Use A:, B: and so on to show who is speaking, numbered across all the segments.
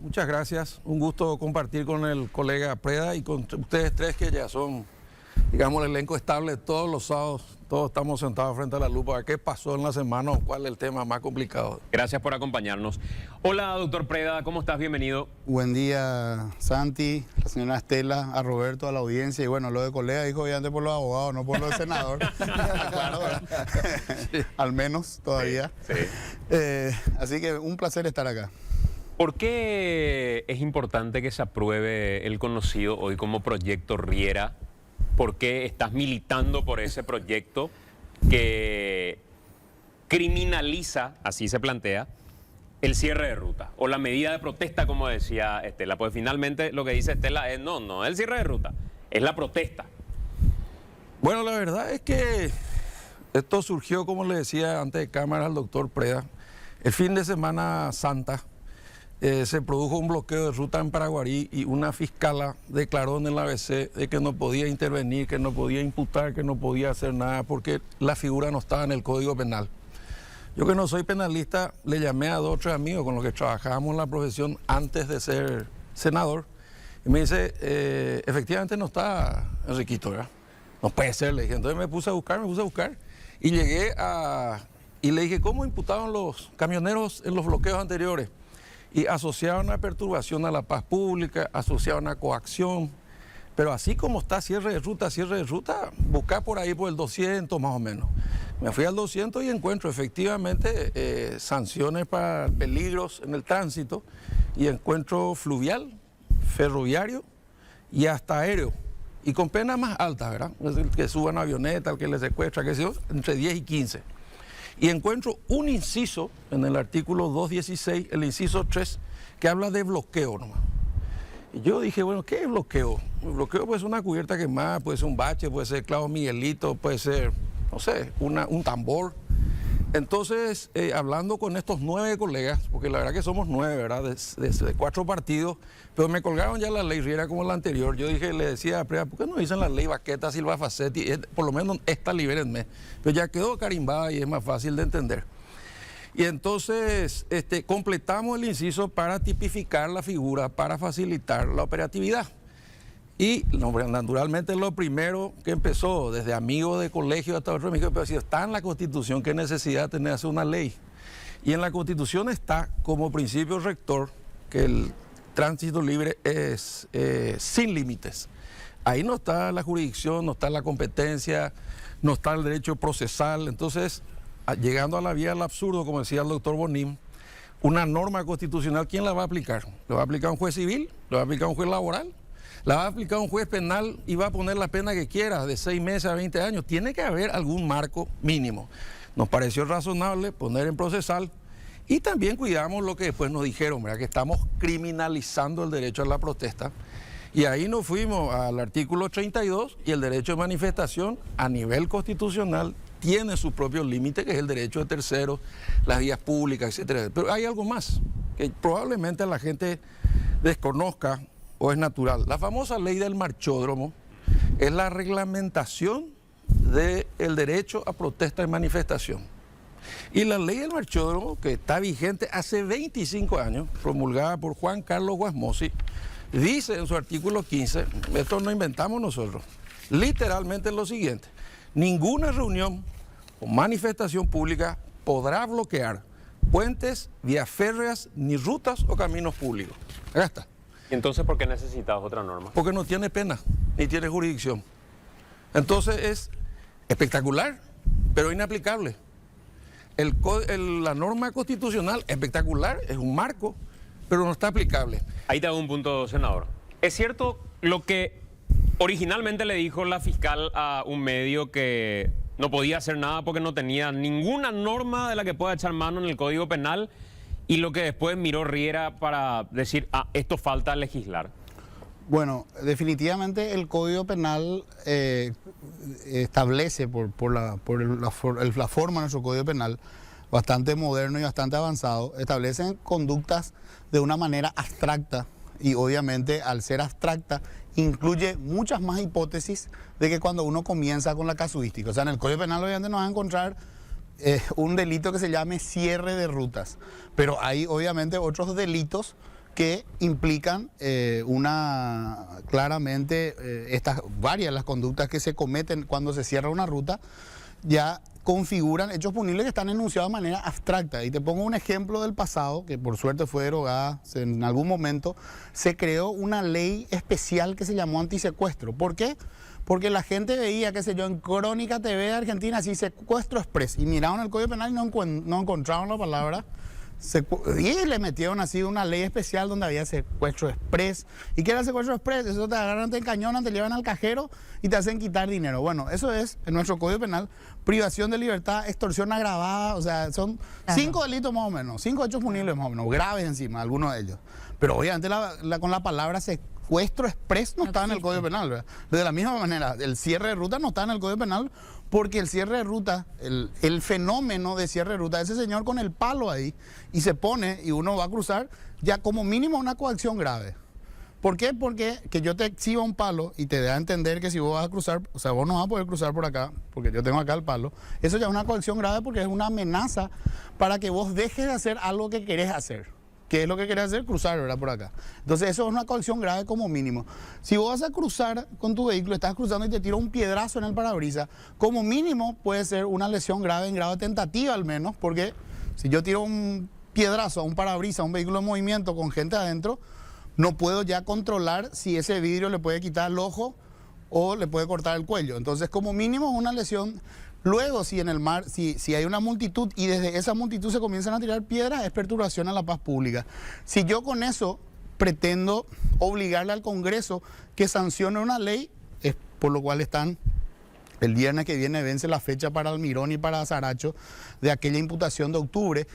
A: muchas gracias. Un gusto compartir con el colega Preda y con ustedes tres que ya son, digamos, el elenco estable todos los sábados. Todos estamos sentados frente a la lupa. A ver qué pasó en la semana o cuál es el tema más complicado.
B: Gracias por acompañarnos. Hola, doctor Preda, ¿cómo estás? Bienvenido.
C: Buen día, Santi, la señora Estela, a Roberto, a la audiencia. Y bueno, lo de colega dijo obviamente por los abogados, no por los senadores. Claro, ¿verdad? Sí. Al menos todavía.
B: Sí.
C: Así que un placer estar acá.
B: ¿Por qué es importante que se apruebe el conocido hoy como proyecto Riera? ¿Por qué estás militando por ese proyecto que criminaliza, así se plantea, el cierre de ruta o la medida de protesta, como decía Estela? Pues finalmente lo que dice Estela es no es el cierre de ruta, es la protesta.
A: Bueno, la verdad es que esto surgió, como le decía antes de cámara al doctor Preda, el fin de Semana Santa. Se produjo un bloqueo de ruta en Paraguarí y una fiscala declaró en el ABC de que no podía intervenir, que no podía imputar, que no podía hacer nada porque la figura no estaba en el Código Penal. Yo, que no soy penalista, le llamé a 2 o 3 amigos con los que trabajábamos en la profesión antes de ser senador y me dice, efectivamente no está Enriquito, ¿verdad? No puede ser, le dije. Entonces me puse a buscar y llegué y le dije, ¿cómo imputaban los camioneros en los bloqueos anteriores? Y asociaban a perturbación a la paz pública, asociaban a coacción, pero así como está cierre de ruta, buscar por ahí por el 200 más o menos. Me fui al 200 y encuentro efectivamente sanciones para peligros en el tránsito y encuentro fluvial, ferroviario y hasta aéreo. Y con penas más altas, ¿verdad? Es el que suban a avioneta, el que le secuestra, qué sé yo, entre 10 y 15. Y encuentro un inciso en el artículo 216, el inciso 3, que habla de bloqueo nomás. Y yo dije, bueno, ¿qué es bloqueo? El bloqueo puede ser una cubierta quemada, puede ser un bache, puede ser clavo Miguelito, puede ser, no sé, un tambor. Entonces, hablando con estos 9 colegas, porque la verdad que somos 9, ¿verdad? De 4 partidos, pero me colgaron ya la ley Riera como la anterior. Yo dije, le decía a Preda, ¿por qué no dicen la ley Baqueta, Silva Facetti? Por lo menos esta libérenme. Pero ya quedó carimbada y es más fácil de entender. Y entonces completamos el inciso para tipificar la figura, para facilitar la operatividad. Y naturalmente lo primero que empezó, desde amigos de colegio hasta otros amigos, pero si está en la Constitución, ¿qué necesidad de hacer una ley? Y en la Constitución está como principio rector que el tránsito libre es sin límites. Ahí no está la jurisdicción, no está la competencia, no está el derecho procesal. Entonces, llegando a la vía del absurdo, como decía el doctor Bonín, una norma constitucional, ¿quién la va a aplicar? ¿La va a aplicar un juez civil? ¿La va a aplicar un juez laboral? ¿La va a aplicar un juez penal y va a poner la pena que quiera, de 6 meses a 20 años? Tiene que haber algún marco mínimo. Nos pareció razonable poner en procesal y también cuidamos lo que después nos dijeron, ¿verdad? Que estamos criminalizando el derecho a la protesta. Y ahí nos fuimos al artículo 32 y el derecho de manifestación a nivel constitucional tiene su propio límite, que es el derecho de terceros, las vías públicas, etc. Pero hay algo más que probablemente la gente desconozca o es natural. La famosa ley del marchódromo es la reglamentación del derecho a protesta y manifestación. Y la ley del marchódromo, que está vigente hace 25 años, promulgada por Juan Carlos Guasmosi, dice en su artículo 15, esto no inventamos nosotros, literalmente lo siguiente: ninguna reunión o manifestación pública podrá bloquear puentes, vías férreas, ni rutas o caminos públicos. Acá está.
B: ¿Y entonces por qué necesitabas otra norma?
A: Porque no tiene pena, ni tiene jurisdicción. Entonces es espectacular, pero inaplicable. La norma constitucional, espectacular, es un marco, pero no está aplicable.
B: Ahí te hago un punto, senador. ¿Es cierto lo que originalmente le dijo la fiscal a un medio, que no podía hacer nada porque no tenía ninguna norma de la que pueda echar mano en el Código Penal, y lo que después miró Riera para decir, esto falta legislar?
C: Bueno, definitivamente el Código Penal establece, por la forma de nuestro Código Penal, bastante moderno y bastante avanzado, establecen conductas de una manera abstracta, y obviamente al ser abstracta incluye muchas más hipótesis de que cuando uno comienza con la casuística. O sea, en el Código Penal obviamente nos va a encontrar un delito que se llame cierre de rutas, pero hay obviamente otros delitos que implican claramente varias las conductas que se cometen cuando se cierra una ruta, ya configuran hechos punibles que están enunciados de manera abstracta. Y te pongo un ejemplo del pasado, que por suerte fue derogada en algún momento. Se creó una ley especial que se llamó antisecuestro. ¿Por qué? Porque la gente veía, qué sé yo, en Crónica TV de Argentina, así, secuestro express, y miraban el Código Penal y no encontraban la palabra. Y le metieron así una ley especial donde había secuestro express. ¿Y qué era el secuestro express? Eso te agarran, te encañonan, te llevan al cajero y te hacen quitar dinero. Bueno, eso es, en nuestro Código Penal, privación de libertad, extorsión agravada, o sea, son 5 delitos más o menos, 5 hechos punibles más o menos, graves encima, algunos de ellos. Pero obviamente con la palabra secuestro express no está en el Código Penal, ¿verdad? De la misma manera, el cierre de ruta no está en el Código Penal, porque el cierre de ruta, el fenómeno de cierre de ruta, ese señor con el palo ahí y se pone y uno va a cruzar, ya como mínimo una coacción grave. ¿Por qué? Porque que yo te exhiba un palo y te dé a entender que si vos vas a cruzar, o sea, vos no vas a poder cruzar por acá, porque yo tengo acá el palo, eso ya es una coacción grave porque es una amenaza para que vos dejes de hacer algo que querés hacer. ¿Qué es lo que querés hacer? Cruzar, ¿verdad? Por acá. Entonces eso es una coacción grave como mínimo. Si vos vas a cruzar con tu vehículo, estás cruzando y te tira un piedrazo en el parabrisas, como mínimo puede ser una lesión grave en grado de tentativa al menos, porque si yo tiro un piedrazo a un parabrisas, a un vehículo en movimiento con gente adentro, no puedo ya controlar si ese vidrio le puede quitar el ojo o le puede cortar el cuello. Entonces como mínimo es una lesión. Luego, si en el mar, si hay una multitud y desde esa multitud se comienzan a tirar piedras, es perturbación a la paz pública. Si yo con eso pretendo obligarle al Congreso que sancione una ley, es por lo cual el viernes que viene vence la fecha para Almirón y para Saracho de aquella imputación de octubre,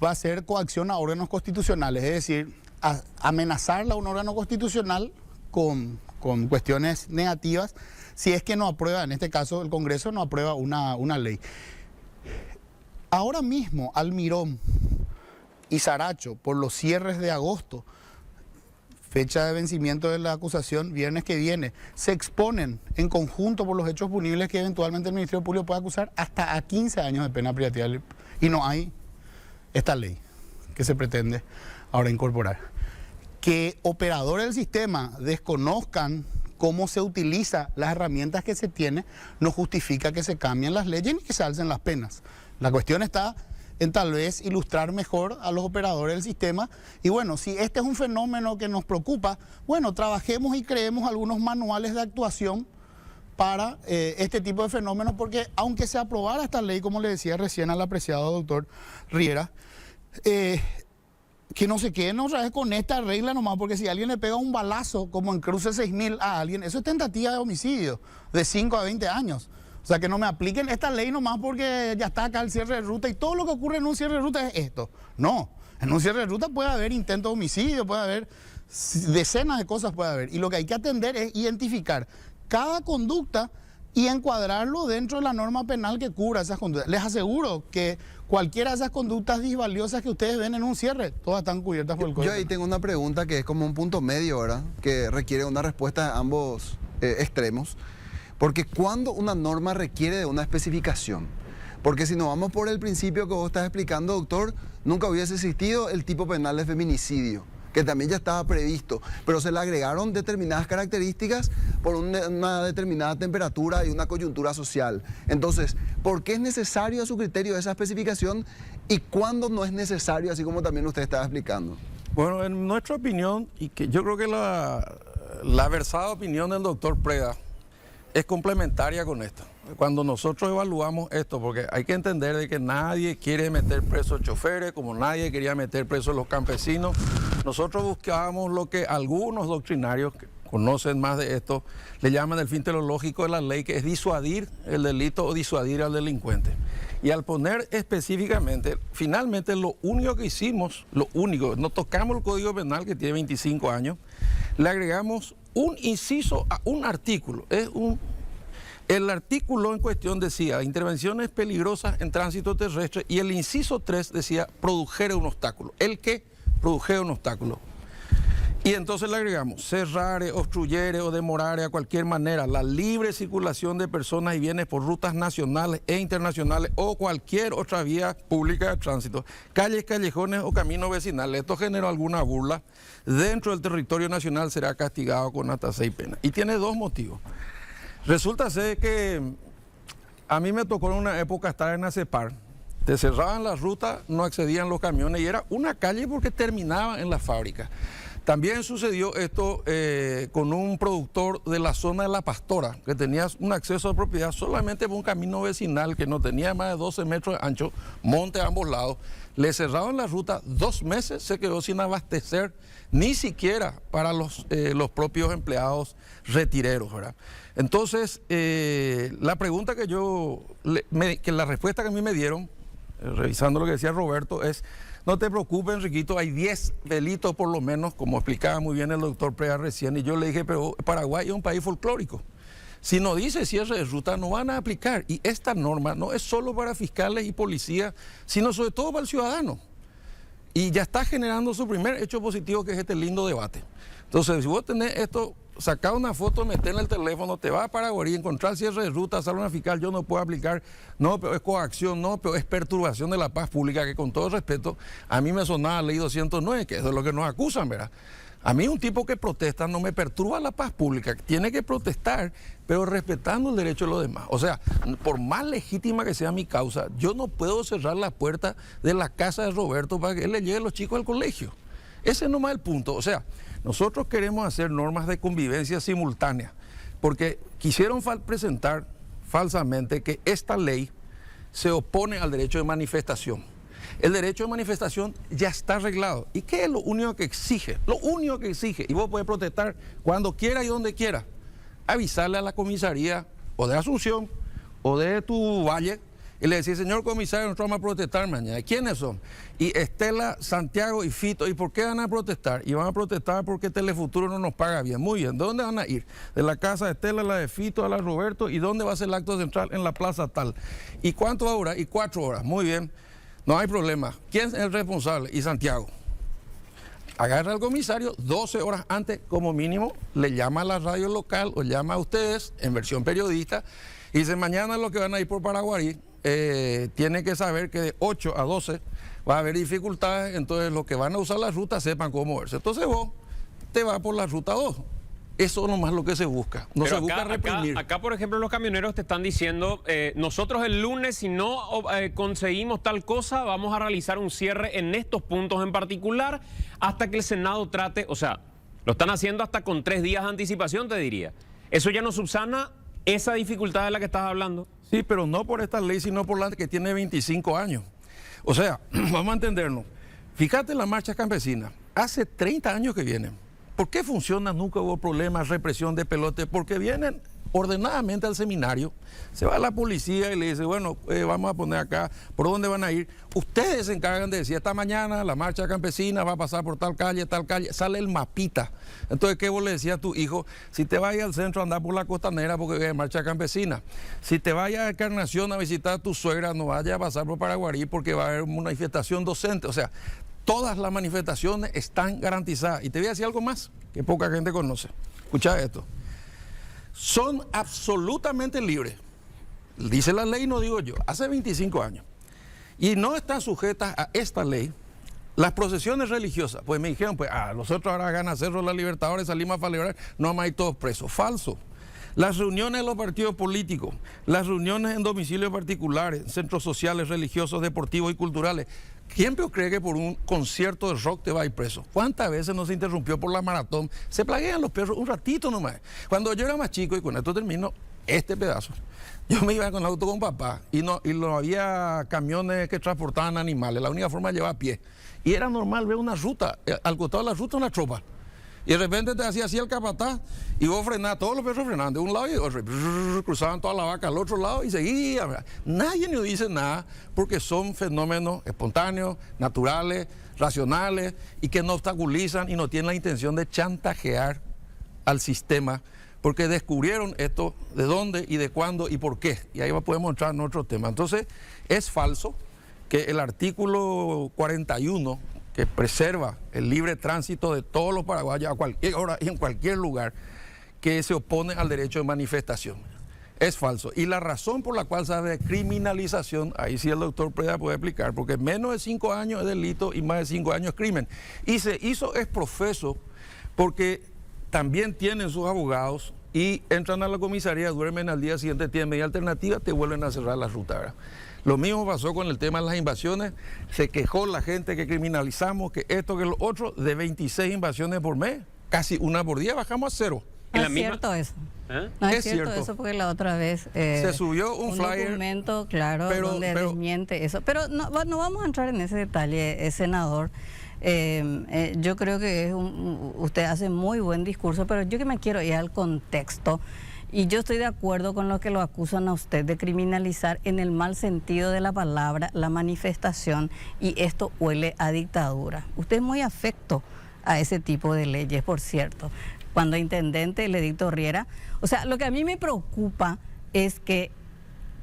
C: va a ser coacción a órganos constitucionales, es decir, amenazarla a un órgano constitucional con cuestiones negativas, si es que no aprueba, en este caso el Congreso no aprueba una ley. Ahora mismo Almirón y Saracho, por los cierres de agosto, fecha de vencimiento de la acusación, viernes que viene, se exponen en conjunto por los hechos punibles que eventualmente el Ministerio Público puede acusar hasta a 15 años de pena privativa. Y no hay esta ley que se pretende ahora incorporar. Que operadores del sistema desconozcan cómo se utiliza las herramientas que se tiene, no justifica que se cambien las leyes ni que se alcen las penas. La cuestión está en tal vez ilustrar mejor a los operadores del sistema y bueno, si este es un fenómeno que nos preocupa, bueno, trabajemos y creemos algunos manuales de actuación para este tipo de fenómenos, porque aunque se aprobara esta ley, como le decía recién al apreciado doctor Riera, que no se queden otra vez con esta regla nomás, porque si alguien le pega un balazo, como en Cruce 6000 a alguien, eso es tentativa de homicidio, de 5 a 20 años. O sea, que no me apliquen esta ley nomás porque ya está acá el cierre de ruta y todo lo que ocurre en un cierre de ruta es esto. No, en un cierre de ruta puede haber intento de homicidio, puede haber decenas de cosas, puede haber. Y lo que hay que atender es identificar cada conducta y encuadrarlo dentro de la norma penal que cubra esas conductas. Les aseguro que cualquiera de esas conductas disvaliosas que ustedes ven en un cierre, todas están cubiertas por el Código.
D: Yo ahí tengo una pregunta que es como un punto medio, ¿verdad? Que requiere una respuesta de ambos extremos. Porque cuando una norma requiere de una especificación, porque si nos vamos por el principio que vos estás explicando, doctor, nunca hubiese existido el tipo penal de feminicidio, que también ya estaba previsto, pero se le agregaron determinadas características por una determinada temperatura y una coyuntura social. Entonces, ¿por qué es necesario a su criterio esa especificación y cuándo no es necesario, así como también usted estaba explicando?
A: Bueno, en nuestra opinión, y que yo creo que la versada opinión del doctor Preda es complementaria con esto. Cuando nosotros evaluamos esto, porque hay que entender de que nadie quiere meter presos choferes, como nadie quería meter presos los campesinos, nosotros buscábamos lo que algunos doctrinarios que conocen más de esto le llaman el fin teleológico de la ley, que es disuadir el delito o disuadir al delincuente. Y al poner específicamente, finalmente lo único que hicimos, no tocamos el Código Penal que tiene 25 años, le agregamos un inciso a un artículo. El artículo en cuestión decía intervenciones peligrosas en tránsito terrestre y el inciso 3 decía produjera un obstáculo. El que produjera un obstáculo. Y entonces le agregamos, cerrare, obstruyere o demorare a cualquier manera la libre circulación de personas y bienes por rutas nacionales e internacionales o cualquier otra vía pública de tránsito, calles, callejones o caminos vecinales. Esto generó alguna burla. Dentro del territorio nacional será castigado con hasta 6 penas. Y tiene 2 motivos. Resulta ser que a mí me tocó en una época estar en ACEPAR. Te cerraban la ruta, no accedían los camiones y era una calle porque terminaba en la fábrica. También sucedió esto con un productor de la zona de La Pastora, que tenía un acceso a propiedad solamente por un camino vecinal que no tenía más de 12 metros de ancho, monte a ambos lados. Le cerraron la ruta, 2 meses se quedó sin abastecer, ni siquiera para los propios empleados retireros, ¿verdad? Entonces, la pregunta que la respuesta que a mí me dieron, revisando lo que decía Roberto, es: no te preocupes, Enriquito, hay 10 delitos por lo menos, como explicaba muy bien el doctor Preda recién, y yo le dije, pero Paraguay es un país folclórico. Si no dice cierre de ruta, no van a aplicar. Y esta norma no es solo para fiscales y policías, sino sobre todo para el ciudadano. Y ya está generando su primer hecho positivo, que es este lindo debate. Entonces, si vos tenés esto, sacá una foto, meté en el teléfono, te vas a Paraguay, encontrar cierre de ruta, sale una fiscal, yo no puedo aplicar, no, pero es coacción, no, pero es perturbación de la paz pública, que con todo respeto, a mí me sonaba ley 209, que eso es lo que nos acusan, ¿verdad? A mí un tipo que protesta no me perturba la paz pública, tiene que protestar, pero respetando el derecho de los demás. O sea, por más legítima que sea mi causa, yo no puedo cerrar la puerta de la casa de Roberto para que él le lleve a los chicos al colegio. Ese no es el punto. O sea, nosotros queremos hacer normas de convivencia simultánea, porque quisieron presentar falsamente que esta ley se opone al derecho de manifestación. El derecho de manifestación ya está arreglado. ¿Y qué es lo único que exige? Lo único que exige, y vos podés protestar cuando quiera y donde quiera, avisarle a la comisaría o de Asunción o de tu valle y le decís: señor comisario, nosotros vamos a protestar mañana. ¿Quiénes son? Y Estela, Santiago y Fito. ¿Y por qué van a protestar? Y van a protestar porque Telefuturo no nos paga bien. Muy bien, ¿de dónde van a ir? De la casa de Estela, la de Fito, a la de Roberto. ¿Y dónde va a ser el acto central? En la plaza tal. ¿Y cuánto va a durar? Y 4 horas. Muy bien, no hay problema. ¿Quién es el responsable? Y Santiago. Agarra al comisario 12 horas antes, como mínimo, le llama a la radio local o llama a ustedes en versión periodista y dice: mañana los que van a ir por Paraguarí tienen que saber que de 8 a 12 va a haber dificultades, entonces los que van a usar la ruta sepan cómo moverse. Entonces vos te vas por la ruta 2. Eso nomás es lo que se busca. No se busca reprimir.
B: Acá, por ejemplo, los camioneros te están diciendo: nosotros el lunes, si no conseguimos tal cosa, vamos a realizar un cierre en estos puntos en particular hasta que el Senado trate. O sea, lo están haciendo hasta con 3 días de anticipación, te diría. ¿Eso ya no subsana esa dificultad de la que estás hablando?
A: Sí, pero no por esta ley, sino por la que tiene 25 años. O sea, vamos a entendernos. Fíjate la marcha campesina. Hace 30 años que vienen. ¿Por qué funciona? Nunca hubo problemas, represión de pelote, porque vienen ordenadamente al seminario, se va a la policía y le dice: bueno, vamos a poner acá, ¿por dónde van a ir? Ustedes se encargan de decir: esta mañana la marcha campesina va a pasar por tal calle, sale el mapita. Entonces, ¿qué vos le decías a tu hijo? Si te vayas al centro, anda por la costanera porque hay marcha campesina. Si te vayas a Encarnación a visitar a tu suegra, no vayas a pasar por Paraguarí porque va a haber una manifestación docente. O sea, todas las manifestaciones están garantizadas. Y te voy a decir algo más que poca gente conoce. Escucha esto. Son absolutamente libres. Dice la ley, no digo yo. Hace 25 años. Y no están sujetas a esta ley las procesiones religiosas. Pues me dijeron, pues, nosotros ahora ganan Cerro de la Libertadores, salimos a celebrar, no vamos a ir todos presos. Falso. Las reuniones de los partidos políticos, las reuniones en domicilios particulares, centros sociales, religiosos, deportivos y culturales. ¿Quién cree que por un concierto de rock te va a ir preso? ¿Cuántas veces no se interrumpió por la maratón? Se plaguean los perros un ratito nomás. Cuando yo era más chico, y con esto termino este pedazo, yo me iba con el auto con papá y no había camiones que transportaban animales. La única forma de llevar a pie. Y era normal ver una ruta, al costado de la ruta una tropa. Y de repente te hacía así el capataz y vos frenabas, todos los perros frenaban de un lado y de otro, cruzaban toda la vaca al otro lado y seguían. Nadie nos dice nada porque son fenómenos espontáneos, naturales, racionales y que no obstaculizan y no tienen la intención de chantajear al sistema, porque descubrieron esto, de dónde y de cuándo y por qué. Y ahí podemos entrar en otro tema. Entonces, es falso que el artículo 41 que preserva el libre tránsito de todos los paraguayos a cualquier hora y en cualquier lugar, que se opone al derecho de manifestación. Es falso. Y la razón por la cual se habla de criminalización, ahí sí el doctor Preda puede explicar, porque menos de 5 años es delito y más de 5 años es crimen. Y se hizo exprofeso porque también tienen sus abogados y entran a la comisaría, duermen al día siguiente, tienen medida alternativa, te vuelven a cerrar la ruta, ¿verdad? Lo mismo pasó con el tema de las invasiones, se quejó la gente que criminalizamos, que esto, que lo otro, de 26 invasiones por mes, casi una por día, bajamos a 0.
E: No es cierto eso.
B: ¿Eh?
E: No es
A: Es
E: cierto
A: cierto.
E: eso, porque la otra vez
A: Se subió un flyer,
E: documento, claro, donde desmiente eso. Pero no vamos a entrar en ese detalle, senador. Yo creo que usted hace muy buen discurso, pero yo que me quiero ir al contexto. Y yo estoy de acuerdo con los que lo acusan a usted de criminalizar en el mal sentido de la palabra la manifestación, y esto huele a dictadura. Usted es muy afecto a ese tipo de leyes, por cierto. Cuando intendente el edicto Riera, o sea, lo que a mí me preocupa es que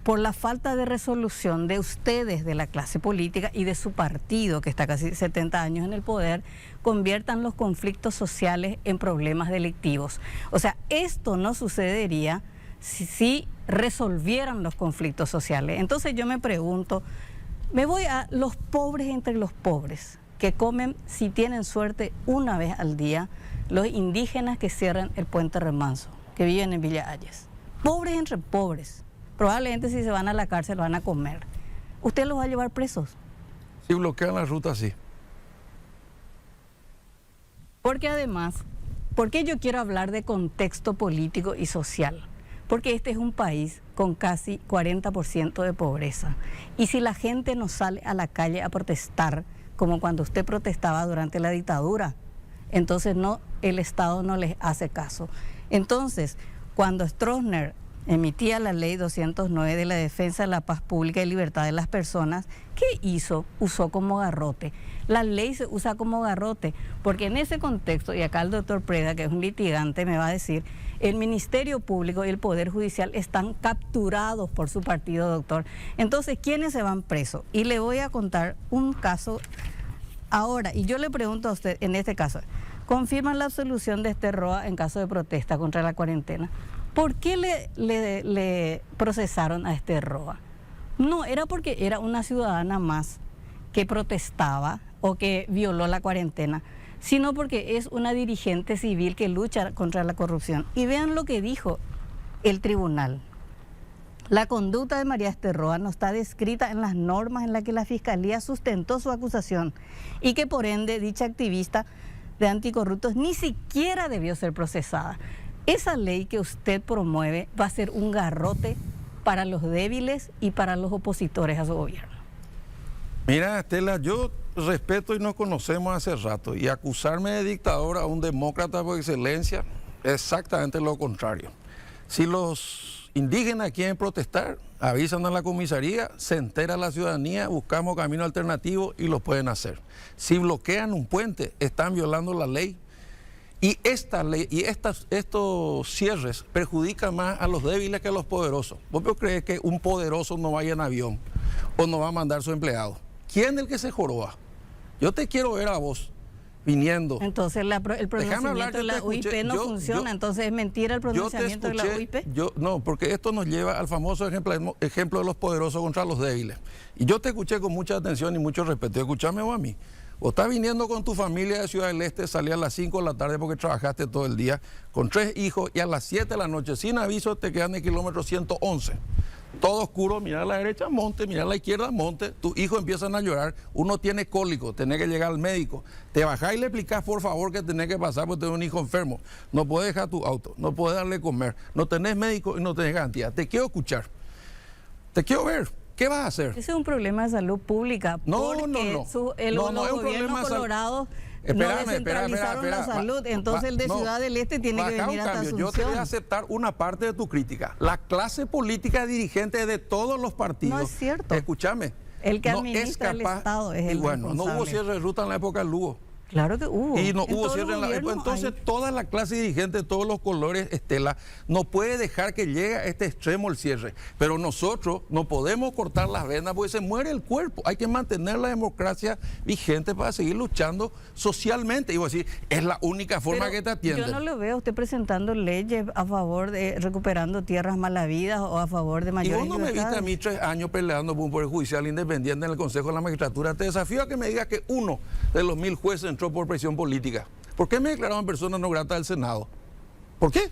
E: por la falta de resolución de ustedes, de la clase política y de su partido, que está casi 70 años en el poder, conviertan los conflictos sociales en problemas delictivos. O sea, esto no sucedería si resolvieran los conflictos sociales. Entonces yo me pregunto, me voy a los pobres entre los pobres, que comen, si tienen suerte, una vez al día, los indígenas que cierran el puente Remanso, que viven en Villa Hayes. Pobres entre pobres. Probablemente si se van a la cárcel van a comer. ¿Usted los va a llevar presos?
A: si bloquean la ruta, sí.
E: Porque además, ¿por qué yo quiero hablar de contexto político y social? Porque este es un país con casi 40% de pobreza. Y si la gente no sale a la calle a protestar, como cuando usted protestaba durante la dictadura, entonces el Estado no les hace caso. Entonces, cuando Stroessner emitía la ley 209 de la defensa de la paz pública y libertad de las personas, ¿qué hizo? Usó como garrote. La ley se usa como garrote, porque en ese contexto, y acá el doctor Preda, que es un litigante, me va a decir, el Ministerio Público y el Poder Judicial están capturados por su partido, doctor. Entonces, ¿quiénes se van presos? Y le voy a contar un caso ahora, y yo le pregunto a usted, en este caso, ¿confirman la absolución de Esther Roa en caso de protesta contra la cuarentena? ¿Por qué le procesaron a Esther Roa? No era porque era una ciudadana más que protestaba o que violó la cuarentena, sino porque es una dirigente civil que lucha contra la corrupción. Y vean lo que dijo el tribunal. La conducta de María Esther Roa no está descrita en las normas en las que la Fiscalía sustentó su acusación, y que por ende dicha activista de anticorruptos ni siquiera debió ser procesada. Esa ley que usted promueve va a ser un garrote para los débiles y para los opositores a su gobierno.
A: Mira, Estela, yo respeto y nos conocemos hace rato, y acusarme de dictador a un demócrata por excelencia es exactamente lo contrario. Si los indígenas quieren protestar, avisan a la comisaría, se entera la ciudadanía, buscamos camino alternativo y lo pueden hacer. Si bloquean un puente, están violando la ley. Y esta ley y estos cierres perjudican más a los débiles que a los poderosos. ¿Vos crees que un poderoso no vaya en avión o no va a mandar su empleado? ¿Quién es el que se joroba? Yo te quiero ver a vos viniendo.
E: Entonces el pronunciamiento de la UIP no funciona, entonces es mentira el pronunciamiento de la UIP.
A: No, porque esto nos lleva al famoso ejemplo de los poderosos contra los débiles. Y yo te escuché con mucha atención y mucho respeto. Escuchame vos a mí. O estás viniendo con tu familia de Ciudad del Este, salí a las 5 de la tarde porque trabajaste todo el día, con 3 hijos, y a las 7 de la noche, sin aviso, te quedan en el kilómetro 111. Todo oscuro, mira a la derecha, monte, mira a la izquierda, monte. Tus hijos empiezan a llorar, uno tiene cólico, tenés que llegar al médico. Te bajás y le explicás, por favor, que tenés que pasar porque tenés un hijo enfermo. No puedes dejar tu auto, no puedes darle comer, no tenés médico y no tenés garantía. Te quiero escuchar, te quiero ver. ¿Qué vas a hacer?
E: Ese es un problema de salud pública.
A: No.
E: Los gobiernos colorados no descentralizaron la salud. Entonces el de Ciudad del Este tiene que venir hasta Asunción.
A: Yo te voy a aceptar una parte de tu crítica. La clase política dirigente de todos los partidos.
E: No es cierto.
A: Escúchame.
E: El que administra el Estado es el responsable.
A: No hubo cierre de ruta en la época del Lugo.
E: Claro que hubo.
A: Y no
E: En
A: hubo
E: todos
A: cierre
E: los
A: en la...
E: gobiernos
A: Entonces,
E: hay.
A: toda la clase dirigente, todos los colores, Estela, no puede dejar que llegue a este extremo el cierre. Pero nosotros no podemos cortar las venas porque se muere el cuerpo. Hay que mantener la democracia vigente para seguir luchando socialmente. Y voy a decir, es la única forma
E: Pero
A: que te atienden.
E: yo no lo veo a usted presentando leyes a favor de recuperando tierras malavidas o a favor de
A: Y
E: mayores
A: vos no me viste
E: libertades.
A: a mí 3 años peleando por un poder judicial independiente en el Consejo de la Magistratura. Te desafío a que me digas que uno de los 1000 jueces entró por presión política. ¿Por qué me declararon persona no grata del Senado? ¿Por qué?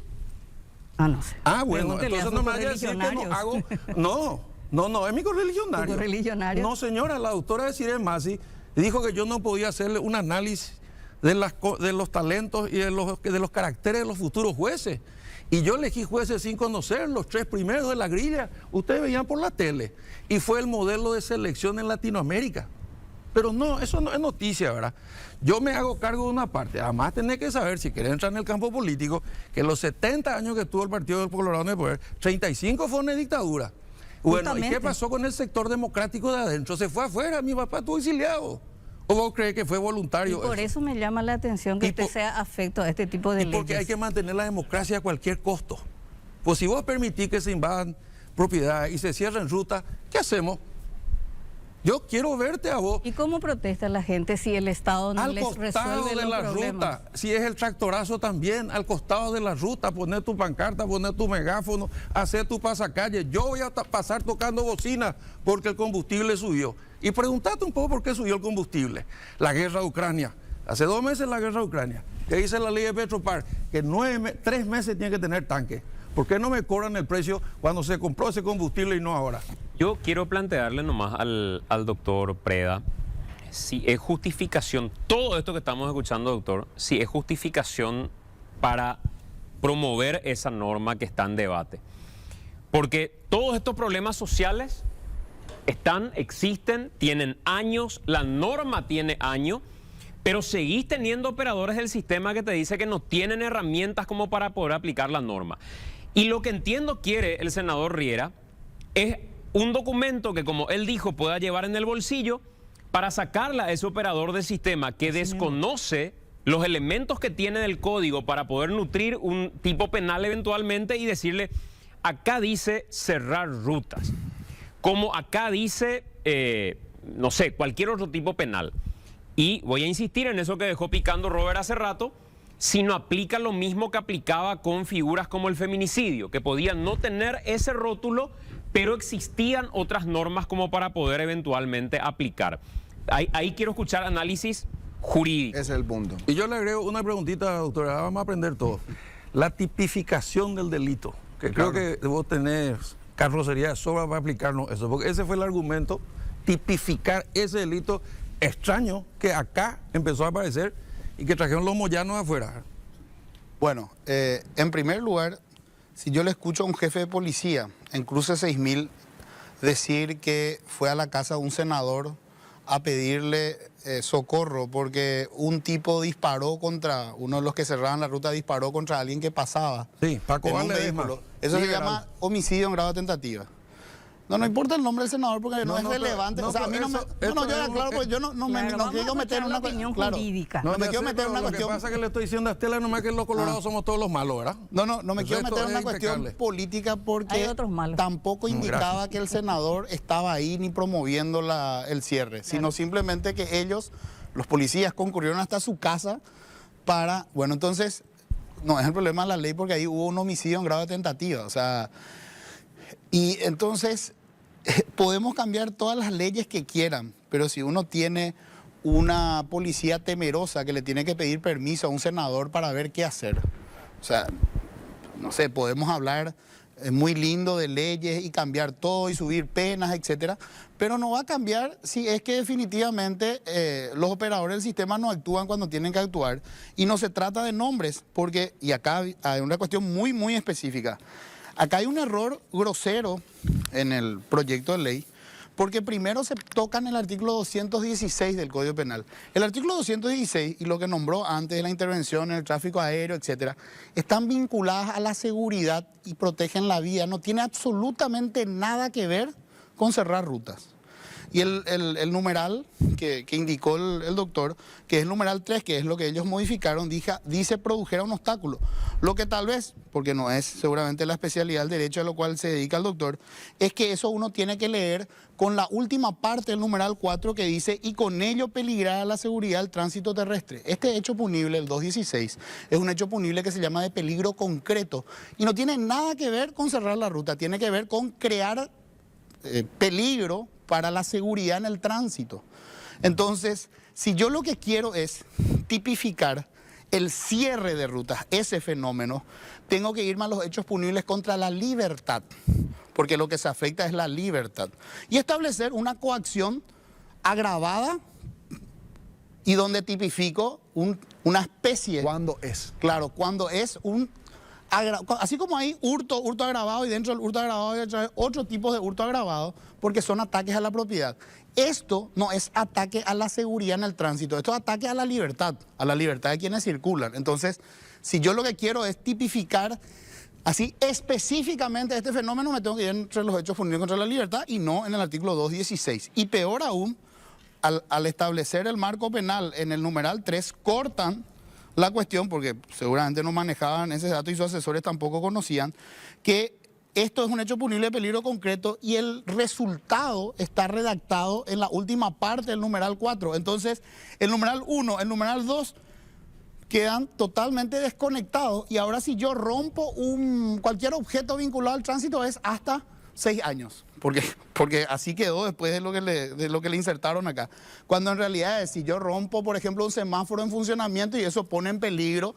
E: Ah, no sé.
A: Ah, bueno,
E: Pregúntele a
A: entonces
E: sus
A: no me vaya a decir que no
E: correligionarios.
A: hago... No, es mi correligionario.
E: ¿Tu correligionario?
A: No, señora, la doctora Desiree Masi dijo que yo no podía hacerle un análisis de los talentos y de los caracteres de los futuros jueces. Y yo elegí jueces sin conocer los 3 primeros de la grilla. Ustedes veían por la tele. Y fue el modelo de selección en Latinoamérica. Pero no, eso no es noticia, ¿verdad? Yo me hago cargo de una parte. Además, tenés que saber, si querés entrar en el campo político, que los 70 años que tuvo el Partido del Colorado en el poder, 35 fueron de dictadura. Bueno, ¿y
E: Justamente.
A: qué pasó con el sector democrático de adentro? Se fue afuera, mi papá estuvo exiliado. ¿O vos crees que fue
E: Y
A: voluntario
E: por eso me llama la atención que
A: Y
E: usted
A: por-
E: sea afecto a este tipo de
A: Y porque
E: leyes.
A: hay que mantener la democracia a cualquier costo. Pues si vos permitís que se invadan propiedades y se cierren rutas, ¿qué hacemos? Yo quiero verte a vos
E: ¿Y cómo protesta la gente si el Estado no
A: al
E: les
A: costado
E: resuelve
A: de
E: los
A: la
E: problemas?
A: ruta. Si es el tractorazo también, al costado de la ruta, poner tu pancarta, poner tu megáfono, hacer tu pasacalle. Yo voy a pasar tocando bocina porque el combustible subió. Y preguntate un poco por qué subió el combustible. La guerra de Ucrania. Hace 2 meses la guerra de Ucrania. ¿Qué dice la ley de Petropar? Que 3 meses tiene que tener tanque. ¿Por qué no me cobran el precio cuando se compró ese combustible y no ahora?
B: Yo quiero plantearle nomás al doctor Preda si es justificación, todo esto que estamos escuchando, doctor, si es justificación para promover esa norma que está en debate. Porque todos estos problemas sociales existen, tienen años, la norma tiene años, pero seguís teniendo operadores del sistema que te dice que no tienen herramientas como para poder aplicar la norma. Y lo que entiendo quiere el senador Riera es un documento que, como él dijo, pueda llevar en el bolsillo para sacarla a ese operador del sistema que desconoce los elementos que tiene del código para poder nutrir un tipo penal eventualmente y decirle, acá dice cerrar rutas, como acá dice, no sé, cualquier otro tipo penal. Y voy a insistir en eso que dejó picando Robert hace rato, si no aplica lo mismo que aplicaba con figuras como el feminicidio, que podían no tener ese rótulo, pero existían otras normas como para poder eventualmente aplicar. Ahí quiero escuchar análisis jurídico.
D: Ese es el punto.
A: Y yo le agrego una preguntita, doctora, vamos a aprender todo. La tipificación del delito, que creo que vos tenés carrocería de sobra para aplicarnos eso, porque ese fue el argumento, tipificar ese delito extraño que acá empezó a aparecer y que trajeron los moyanos afuera.
C: Bueno, en primer lugar, si yo le escucho a un jefe de policía en Cruce 6000 decir que fue a la casa de un senador a pedirle socorro porque un tipo disparó contra, uno de los que cerraban la ruta disparó contra alguien que pasaba.
A: Sí, Paco
C: en un
A: Valle Desma.
C: vehículo. Eso se
A: Liberal.
C: llama homicidio en grado de tentativa. No importa el nombre del senador porque no, es
A: pero-
C: relevante.
A: no,
C: o sea, a mí
A: pero
C: no me...
A: eso-
C: No, no,
A: esto
C: yo
A: es-
C: claro, pues yo no
E: Claro,
C: me
E: vamos
C: quiero
E: a
C: meter en
E: escuchar
C: una
E: la opinión
C: claro.
E: jurídica.
C: No me
A: ya
C: quiero
A: sé,
C: meter en
A: pero
C: una
A: lo que
C: cuestión...
A: pasa es que le estoy diciendo a Estela nomás que los colorados somos todos los malos, ¿verdad?
C: No me
A: El
C: quiero
A: resto
C: meter en una
A: es
C: cuestión
A: impecable.
C: política
E: Hay
C: porque
E: otros malos.
C: tampoco indicaba
A: gracias.
C: que el senador estaba ahí ni promoviendo el cierre, sino simplemente que ellos, los policías, concurrieron hasta su casa para... Bueno, entonces, no es el problema de la ley porque ahí hubo un homicidio en grado de tentativa, o sea... Y entonces, podemos cambiar todas las leyes que quieran, pero si uno tiene una policía temerosa que le tiene que pedir permiso a un senador para ver qué hacer, o sea, no sé, podemos hablar muy lindo de leyes y cambiar todo y subir penas, etcétera, pero no va a cambiar si es que definitivamente los operadores del sistema no actúan cuando tienen que actuar y no se trata de nombres, porque, y acá hay una cuestión muy, muy específica. Acá hay un error grosero en el proyecto de ley, porque primero se toca en el artículo 216 del Código Penal. El artículo 216 y lo que nombró antes de la intervención en el tráfico aéreo, etcétera, están vinculadas a la seguridad y protegen la vida. No tiene absolutamente nada que ver con cerrar rutas. Y el numeral que indicó el doctor, que es el numeral 3, que es lo que ellos modificaron, dice produjera un obstáculo. Lo que tal vez, porque no es seguramente la especialidad del derecho a lo cual se dedica el doctor, es que eso uno tiene que leer con la última parte del numeral 4 que dice y con ello peligrará la seguridad del tránsito terrestre. Este hecho punible, el 216, es un hecho punible que se llama de peligro concreto y no tiene nada que ver con cerrar la ruta, tiene que ver con crear peligro para la seguridad en el tránsito. Entonces, si yo lo que quiero es tipificar el cierre de rutas, ese fenómeno, tengo que irme a los hechos punibles contra la libertad, porque lo que se afecta es la libertad. Y establecer una coacción agravada y donde tipifico una especie...
D: ¿Cuándo es?
C: Claro, cuando es así como hay hurto agravado y dentro del hurto agravado hay otro tipo de hurto agravado porque son ataques a la propiedad. Esto no es ataque a la seguridad en el tránsito, esto es ataque a la libertad de quienes circulan. Entonces, si yo lo que quiero es tipificar así específicamente este fenómeno, me tengo que ir entre los hechos punibles contra la libertad y no en el artículo 216. Y peor aún, al establecer el marco penal en el numeral 3, cortan la cuestión, porque seguramente no manejaban ese dato y sus asesores tampoco conocían, que esto es un hecho punible de peligro concreto y el resultado está redactado en la última parte del numeral 4. Entonces, el numeral 1, el numeral 2 quedan totalmente desconectados y ahora si yo rompo cualquier objeto vinculado al tránsito es hasta 6 años. Porque así quedó después de lo que le insertaron acá. Cuando en realidad si yo rompo, por ejemplo, un semáforo en funcionamiento y eso pone en peligro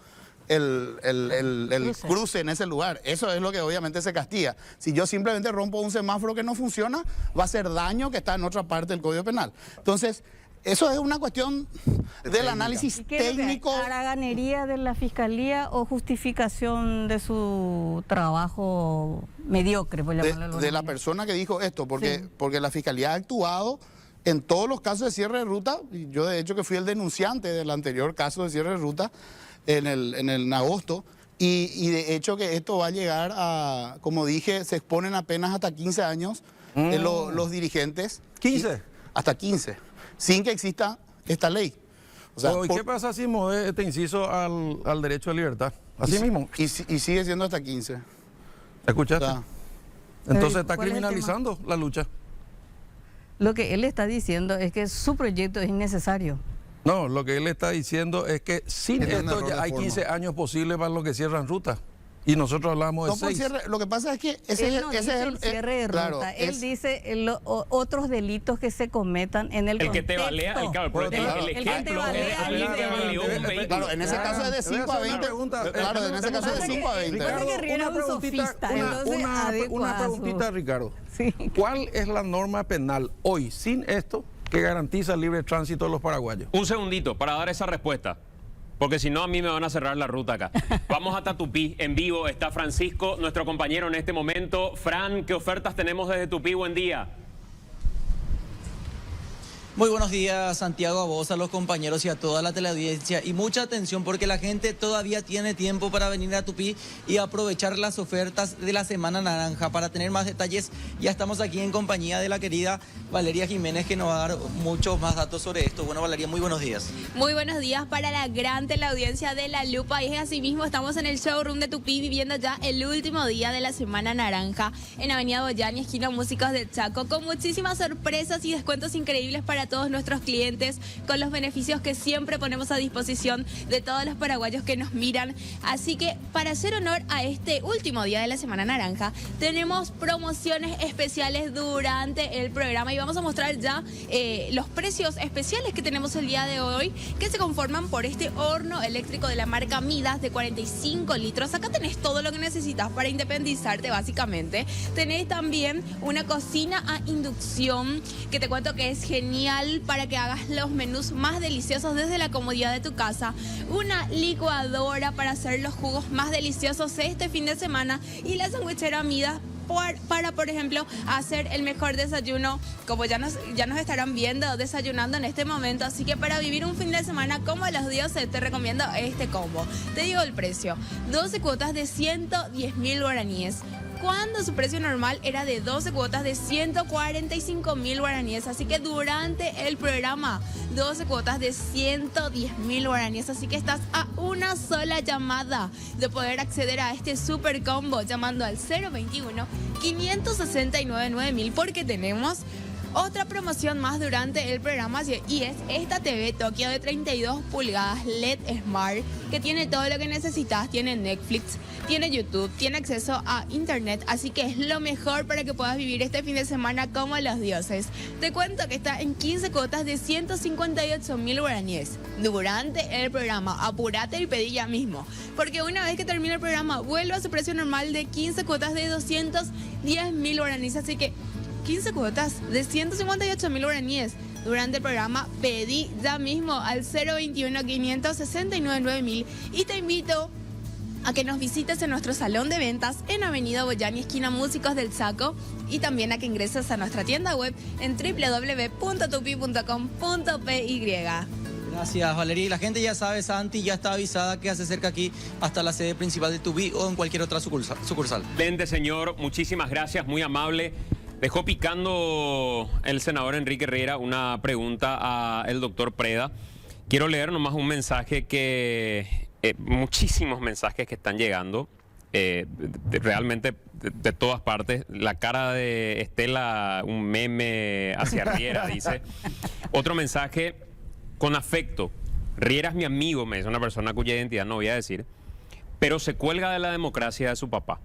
C: el cruce en ese lugar. Eso es lo que obviamente se castiga. Si yo simplemente rompo un semáforo que no funciona, va a ser daño que está en otra parte del Código Penal. Entonces, eso es una cuestión del análisis técnico.
E: ¿Haraganería de la Fiscalía o justificación de su trabajo mediocre, por llamarlo
C: de la persona que dijo esto? Porque la Fiscalía ha actuado en todos los casos de cierre de ruta. Y yo, de hecho, que fui el denunciante del anterior caso de cierre de ruta en agosto. Y de hecho que esto va a llegar a, como dije, se exponen apenas hasta 15 años los dirigentes.
A: ¿15?
C: Hasta 15. Sin que exista esta ley. O sea,
A: ¿Y qué pasa si mueve este inciso al derecho de libertad? Así mismo.
C: Y sigue siendo hasta 15.
A: ¿Escuchaste?
C: O sea,
A: entonces está
E: ¿cuál es el
A: criminalizando la lucha.
E: Lo que él está diciendo es que su proyecto es innecesario.
A: No, lo que él está diciendo es que sin
D: Es un
A: esto
D: error
A: ya
D: de
A: hay
D: forma.
A: 15 años posibles para los que cierran ruta. Y nosotros hablamos
C: no
A: de
C: por
A: 6.
C: cierre, lo que pasa es que
E: Él no dice el cierre de ruta,
C: claro,
E: él dice otros delitos que se cometan en el
B: El que
E: contexto.
B: te balea, el
A: Claro,
B: ejemplo,
E: el que te balea
B: el que baleó un vehículo.
C: Claro, en ese caso es de 5 a 20. Claro, en ese caso es de 5 a 20.
E: Pasa que Riera es un sofista, entonces
A: una
E: adecua su-
A: preguntita, Ricardo.
E: Sí.
A: ¿Cuál es la norma penal hoy, sin esto, que garantiza el libre tránsito de los paraguayos?
B: Un segundito para dar esa respuesta, porque si no a mí me van a cerrar la ruta acá. Vamos hasta Tupí, en vivo está Francisco, nuestro compañero en este momento. Fran, ¿qué ofertas tenemos desde Tupí? Buen día.
F: Muy buenos días, Santiago, a vos, a los compañeros y a toda la teleaudiencia. Y mucha atención porque la gente todavía tiene tiempo para venir a Tupí y aprovechar las ofertas de la Semana Naranja. Para tener más detalles, ya estamos aquí en compañía de la querida Valeria Jiménez, que nos va a dar muchos más datos sobre esto. Bueno, Valeria, muy buenos días.
G: Muy buenos días para la gran teleaudiencia de La Lupa. Y asimismo estamos en el showroom de Tupí viviendo ya el último día de la Semana Naranja en Avenida Boyani, esquina Músicos de Chaco, con muchísimas sorpresas y descuentos increíbles para todos nuestros clientes, con los beneficios que siempre ponemos a disposición de todos los paraguayos que nos miran. Así que para hacer honor a este último día de la Semana Naranja, tenemos promociones especiales durante el programa y vamos a mostrar ya los precios especiales que tenemos el día de hoy, que se conforman por este horno eléctrico de la marca Midas de 45 litros. Acá tenés todo lo que necesitas para independizarte básicamente. Tenés también una cocina a inducción que te cuento que es genial para que hagas los menús más deliciosos desde la comodidad de tu casa. Una licuadora para hacer los jugos más deliciosos este fin de semana y la sandwichera Midas para, por ejemplo, hacer el mejor desayuno, como ya nos estarán viendo desayunando en este momento. Así que para vivir un fin de semana como los dioses, te recomiendo este combo. Te digo el precio: 12 cuotas de 110.000 guaraníes, cuando su precio normal era de 12 cuotas de 145.000 guaraníes. Así que durante el programa, 12 cuotas de 110.000 guaraníes. Así que estás a una sola llamada de poder acceder a este super combo llamando al 021-569-9000, porque tenemos otra promoción más durante el programa y es esta TV Tokio de 32 pulgadas LED Smart, que tiene todo lo que necesitas. Tiene Netflix, tiene YouTube, tiene acceso a internet, así que es lo mejor para que puedas vivir este fin de semana como los dioses. Te cuento que está en 15 cuotas de 158.000 guaraníes durante el programa. Apúrate y pedí ya mismo, porque una vez que termine el programa vuelve a su precio normal de 15 cuotas de 210.000 guaraníes, así que 15 cuotas de 158.000 guaraníes durante el programa. Pedí ya mismo al 021-569-9000 y te invito a que nos visites en nuestro salón de ventas en Avenida Boyani, esquina Músicos del Chaco, y también a que ingreses a nuestra tienda web en www.tupi.com.py.
F: Gracias, Valeria. Y la gente ya sabe, Santi ya está avisada que se acerca aquí hasta la sede principal de Tupi o en cualquier otra sucursal.
B: Excelente, señor. Muchísimas gracias, muy amable. Dejó picando el senador Enrique Riera una pregunta al doctor Preda. Quiero leer nomás un mensaje que... muchísimos mensajes que están llegando, realmente de todas partes. La cara de Estela, un meme hacia Riera, dice. Otro mensaje, con afecto. Riera es mi amigo, me dice una persona cuya identidad no voy a decir, pero se cuelga de la democracia de su papá.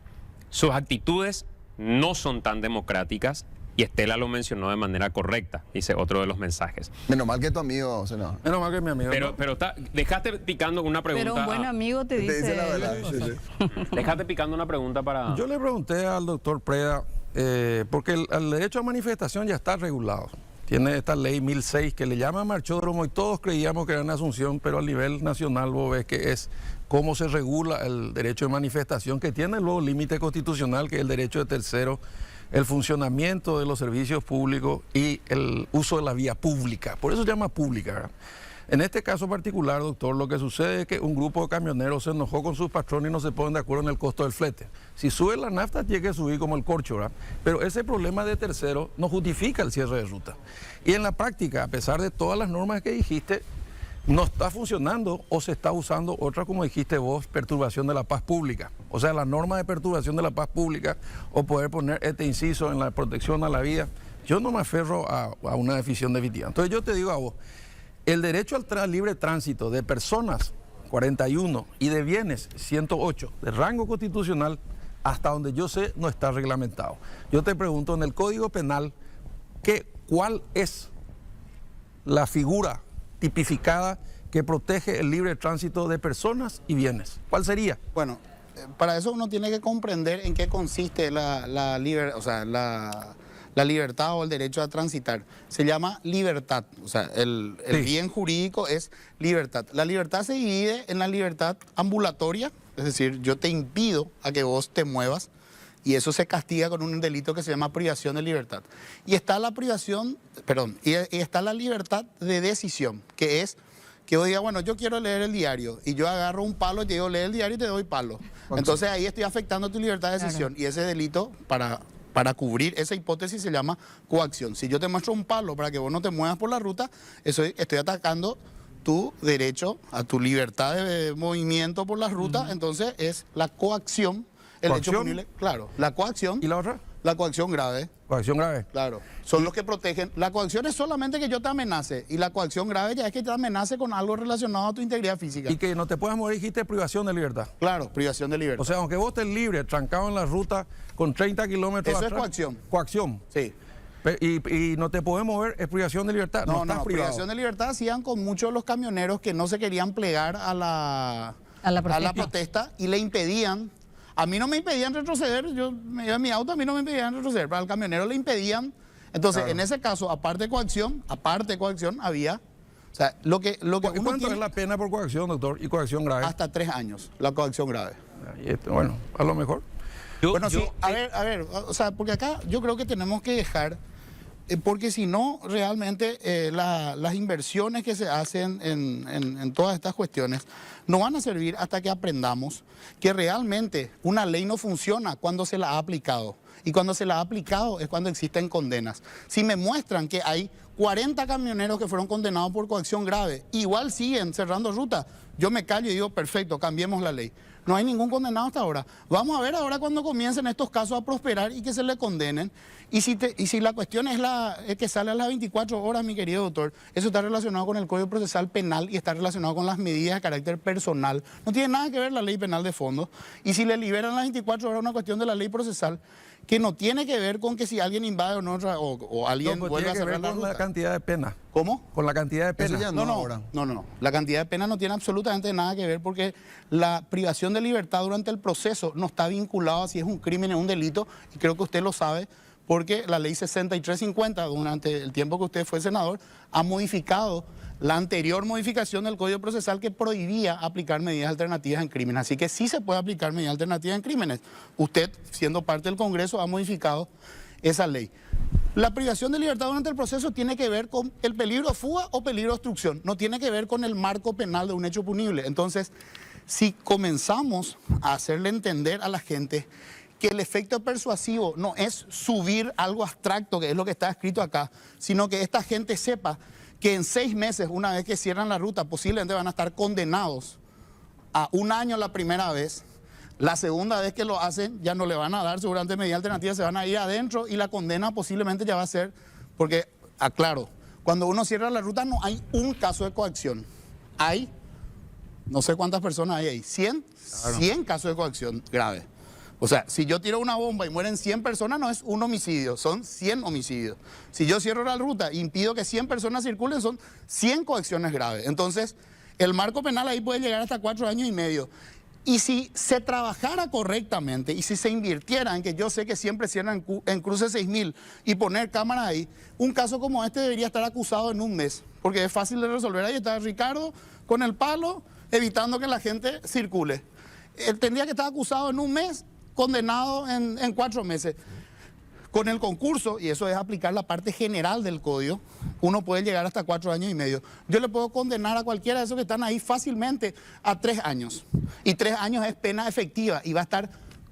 B: Sus actitudes no son tan democráticas y Estela lo mencionó de manera correcta, dice otro de los mensajes.
D: Menos mal que tu amigo, senador.
A: Menos mal que mi amigo.
B: Pero dejaste picando una pregunta.
E: Pero un buen amigo te dice
D: la verdad. Sí, sí.
B: Dejaste picando una pregunta para...
A: Yo le pregunté al doctor Preda, porque el derecho a manifestación ya está regulado. Tiene esta ley 1006 que le llama marchódromo y todos creíamos que era en Asunción, pero a nivel nacional vos ves que es cómo se regula el derecho de manifestación, que tiene luego límite constitucional, que es el derecho de terceros, el funcionamiento de los servicios públicos y el uso de la vía pública. Por eso se llama pública, ¿verdad? En este caso particular, doctor, lo que sucede es que un grupo de camioneros se enojó con sus patrones y no se ponen de acuerdo en el costo del flete. Si sube la nafta, tiene que subir como el corcho, ¿verdad? Pero ese problema de tercero no justifica el cierre de ruta. Y en la práctica, a pesar de todas las normas que dijiste, no está funcionando o se está usando otra, como dijiste vos, perturbación de la paz pública. O sea, la norma de perturbación de la paz pública o poder poner este inciso en la protección a la vida. Yo no me aferro a una definición definitiva. Entonces yo te digo a vos, el derecho al libre tránsito de personas, 41, y de bienes, 108, de rango constitucional, hasta donde yo sé, no está reglamentado. Yo te pregunto, en el Código Penal, ¿cuál es la figura tipificada que protege el libre tránsito de personas y bienes? ¿Cuál sería?
C: Bueno, para eso uno tiene que comprender en qué consiste la libertad o el derecho a transitar. Se llama libertad, o sea, el
A: Sí.
C: bien jurídico es libertad. La libertad se divide en la libertad ambulatoria, es decir, yo te impido a que vos te muevas, y eso se castiga con un delito que se llama privación de libertad. Y está la y está la libertad de decisión, que es que vos digas, bueno, yo quiero leer el diario, y yo agarro un palo y te digo, lee el diario y te doy palo. Entonces ahí estoy afectando tu libertad de decisión, y ese delito, para cubrir esa hipótesis, se llama coacción. Si yo te muestro un palo para que vos no te muevas por la ruta, estoy atacando tu derecho a tu libertad de movimiento por la ruta, entonces es la coacción. El hecho
A: ¿Coacción?
C: punible, claro, la coacción.
A: ¿Y la otra?
C: La coacción grave,
A: Coacción grave.
C: claro. Son los que protegen. La coacción es solamente que yo te amenace, y la coacción grave ya es que te amenace con algo relacionado a tu integridad física.
A: Y que no te puedas mover, dijiste privación de libertad.
C: Claro, privación de libertad.
A: O sea, aunque vos estés libre, trancado en la ruta con 30 kilómetros
C: Eso es
A: atrás,
C: coacción.
A: Coacción.
C: Sí.
A: Y no te podés mover, es privación de libertad.
C: No,
A: estás privado.
C: privación de libertad hacían con muchos de los camioneros que no se querían plegar a la protesta y le impedían. A mí no me impedían retroceder, yo me iba en mi auto, a mí no me impedían retroceder, pero al camionero le impedían. Entonces,
A: Claro.
C: en ese caso, aparte de coacción, había, o sea, lo que uno
A: ¿Cuánto
C: tiene
A: es la pena por coacción, doctor? Y coacción grave.
C: hasta 3 años, la coacción grave.
A: Bueno, a lo mejor.
C: Bueno, sí, a ver, o sea, porque acá yo creo que tenemos que dejar porque si no, realmente las inversiones que se hacen en todas estas cuestiones no van a servir hasta que aprendamos que realmente una ley no funciona cuando se la ha aplicado. Y cuando se la ha aplicado es cuando existen condenas. Si me muestran que hay 40 camioneros que fueron condenados por coacción grave, igual siguen cerrando ruta, yo me callo y digo, perfecto, cambiemos la ley. No hay ningún condenado hasta ahora. Vamos a ver ahora cuando comiencen estos casos a prosperar y que se le condenen. Y si la cuestión es que sale a las 24 horas, mi querido doctor, eso está relacionado con el Código Procesal Penal y está relacionado con las medidas de carácter personal. No tiene nada que ver la ley penal de fondo. Y si le liberan las 24 horas, una cuestión de la ley procesal que no tiene que ver con que si alguien invade o no, o alguien
A: No, pues
C: vuelve a
A: tiene que
C: cerrar
A: ver
C: la
A: con la
C: ruta.
A: cantidad de pena.
C: ¿Cómo?
A: Con la cantidad de pena.
D: Eso ya no, ahora.
C: No. La cantidad de pena no tiene absolutamente nada que ver porque la privación de libertad durante el proceso no está vinculado a si es un crimen o un delito, y creo que usted lo sabe porque la ley 6350, durante el tiempo que usted fue senador, ha modificado la anterior modificación del Código Procesal que prohibía aplicar medidas alternativas en crímenes. Así que sí se puede aplicar medidas alternativas en crímenes. Usted, siendo parte del Congreso, ha modificado esa ley. La privación de libertad durante el proceso tiene que ver con el peligro de fuga o peligro de obstrucción, no tiene que ver con el marco penal de un hecho punible. Entonces, si comenzamos a hacerle entender a la gente que el efecto persuasivo no es subir algo abstracto, que es lo que está escrito acá, sino que esta gente sepa que en 6 meses, una vez que cierran la ruta, posiblemente van a estar condenados a 1 año la primera vez. La segunda vez que lo hacen ya no le van a dar seguramente medida alternativa, se van a ir adentro y la condena posiblemente ya va a ser, porque, aclaro, cuando uno cierra la ruta no hay un caso de coacción, hay, no sé cuántas personas hay ahí, 100 casos de coacción grave. O sea, si yo tiro una bomba y mueren 100 personas, no es un homicidio, son 100 homicidios. Si yo cierro la ruta e impido que 100 personas circulen, son 100 coacciones graves. Entonces, el marco penal ahí puede llegar hasta 4 años y medio. Y si se trabajara correctamente y si se invirtiera en que yo sé que siempre cierran en cruce 6000 y poner cámaras ahí, un caso como este debería estar acusado en 1 mes, porque es fácil de resolver. Ahí está Ricardo con el palo, evitando que la gente circule. Él tendría que estar acusado en 1 mes, condenado en 4 meses. Con el concurso, y eso es aplicar la parte general del código, uno puede llegar hasta 4 años y medio. Yo le puedo condenar a cualquiera de esos que están ahí fácilmente a 3 años. Y 3 años es pena efectiva y va a estar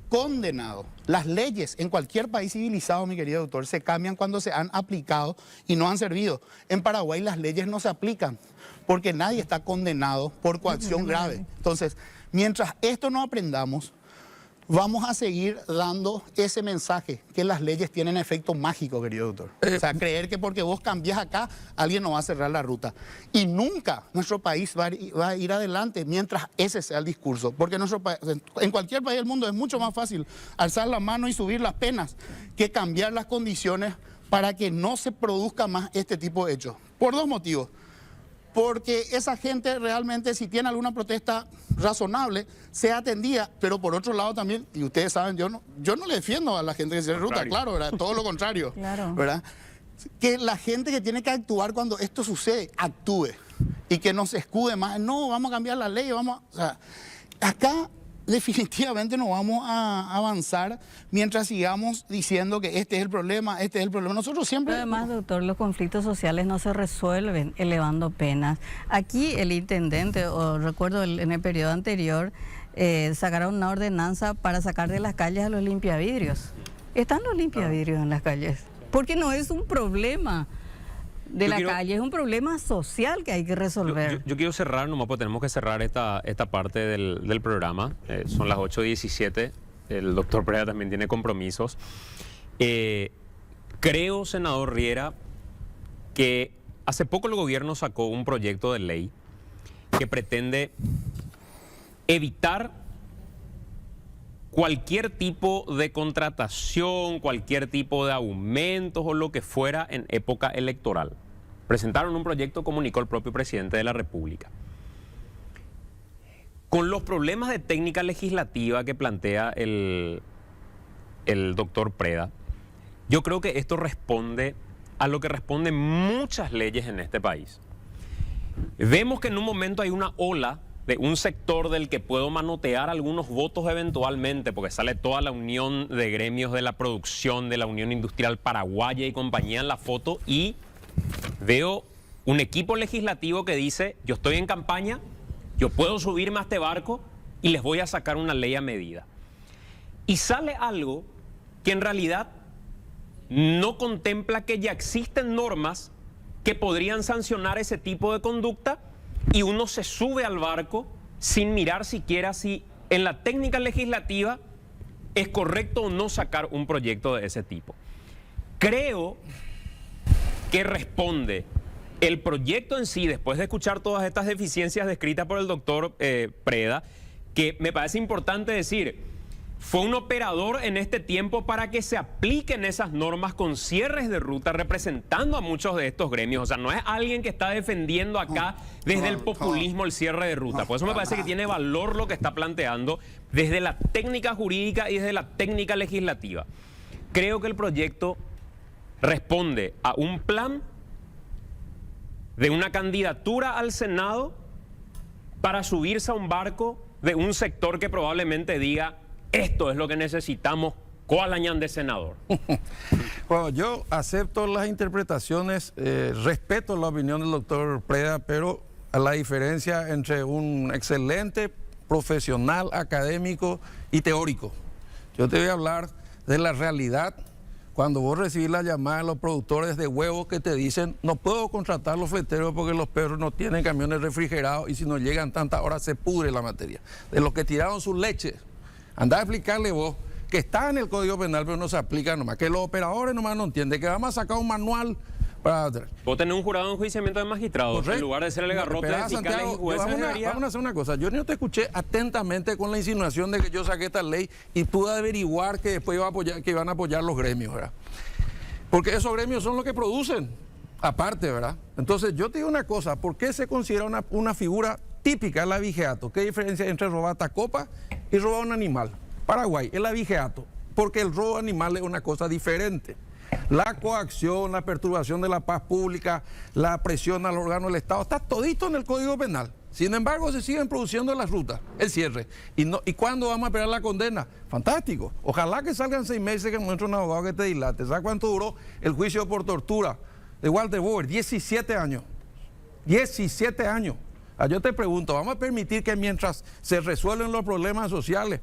C: condenado. Las leyes en cualquier país civilizado, mi querido doctor, se cambian cuando se han aplicado y no han servido. En Paraguay las leyes no se aplican porque nadie está condenado por coacción grave. Entonces, mientras esto no aprendamos, vamos a seguir dando ese mensaje que las leyes tienen efecto mágico, querido doctor. O sea, creer que porque vos cambias acá, alguien no va a cerrar la ruta. Y nunca nuestro país va a ir adelante mientras ese sea el discurso. Porque en cualquier país del mundo es mucho más fácil alzar la mano y subir las penas que cambiar las condiciones para que no se produzca más este tipo de hechos. Por 2 motivos. Porque esa gente realmente, si tiene alguna protesta razonable, sea atendida, pero por otro lado también, y ustedes saben, yo no le defiendo a la gente que cierra ruta, claro, ¿verdad? Todo lo contrario,
E: Claro.
C: ¿verdad? Que la gente que tiene que actuar cuando esto sucede, actúe, y que no se escude más, no, vamos a cambiar la ley, o sea, acá definitivamente no vamos a avanzar mientras sigamos diciendo que este es el problema, este es el problema. Nosotros siempre...
E: Pero además, doctor, los conflictos sociales no se resuelven elevando penas. Aquí el intendente, o recuerdo en el periodo anterior, sacaron una ordenanza para sacar de las calles a los limpiavidrios. Están los limpiavidrios en las calles, porque no es un problema de la calle, es un problema social que hay que resolver.
B: Yo quiero cerrar, nomás porque tenemos que cerrar esta parte del programa. Son las 8:17, el doctor Preda también tiene compromisos. Creo, senador Riera, que hace poco el gobierno sacó un proyecto de ley que pretende evitar cualquier tipo de contratación, cualquier tipo de aumentos o lo que fuera en época electoral. Presentaron un proyecto, comunicó el propio presidente de la República. Con los problemas de técnica legislativa que plantea el doctor Preda, yo creo que esto responde a lo que responden muchas leyes en este país. Vemos que en un momento hay una ola de un sector del que puedo manotear algunos votos eventualmente, porque sale toda la unión de gremios de la producción, de la Unión Industrial Paraguaya y compañía en la foto, y veo un equipo legislativo que dice, yo estoy en campaña, yo puedo subirme a este barco y les voy a sacar una ley a medida. Y sale algo que en realidad no contempla que ya existen normas que podrían sancionar ese tipo de conducta, y uno se sube al barco sin mirar siquiera si en la técnica legislativa es correcto o no sacar un proyecto de ese tipo. Creo que responde el proyecto en sí, después de escuchar todas estas deficiencias descritas por el doctor Preda, que me parece importante decir, fue un operador en este tiempo para que se apliquen esas normas con cierres de ruta, representando a muchos de estos gremios. O sea, no es alguien que está defendiendo acá desde el populismo el cierre de ruta. Por eso me parece que tiene valor lo que está planteando desde la técnica jurídica y desde la técnica legislativa. Creo que el proyecto responde a un plan de una candidatura al Senado para subirse a un barco de un sector que probablemente diga, esto es lo que necesitamos, ¿cuál añan de senador?
A: Bueno, yo acepto las interpretaciones, respeto la opinión del doctor Preda, pero a la diferencia entre un excelente profesional académico y teórico. Yo te voy a hablar de la realidad. Cuando vos recibís la llamada de los productores de huevos que te dicen, no puedo contratar los fleteros porque los perros no tienen camiones refrigerados y si no llegan tantas horas se pudre la materia. De los que tiraron su leche. Andá a explicarle vos que está en el Código Penal pero no se aplica nomás, que los operadores nomás no entienden, que vamos a sacar un manual para...
B: Vos tenés un jurado de enjuiciamiento de magistrados,
A: Correcto.
B: en lugar de ser el garrote de fiscales
A: Santiago,
B: y jueces
A: vamos a hacer una cosa, yo no te escuché atentamente con la insinuación de que yo saqué esta ley y pude averiguar que después que iban a apoyar los gremios, ¿verdad? Porque esos gremios son los que producen, aparte, ¿verdad? Entonces yo te digo una cosa, ¿por qué se considera una figura típica el abigeato? ¿Qué diferencia entre robar tacopa y robar un animal? Paraguay, el abigeato, porque el robo de animales es una cosa diferente. La coacción, la perturbación de la paz pública, la presión al órgano del Estado, está todito en el Código Penal. Sin embargo, se siguen produciendo las rutas, el cierre. ¿Y cuándo vamos a esperar la condena? Fantástico. Ojalá que salgan 6 meses que encuentre un abogado que te dilate. ¿Sabes cuánto duró el juicio por tortura de Walter Boer? 17 años. 17 años. Yo te pregunto, ¿vamos a permitir que mientras se resuelven los problemas sociales,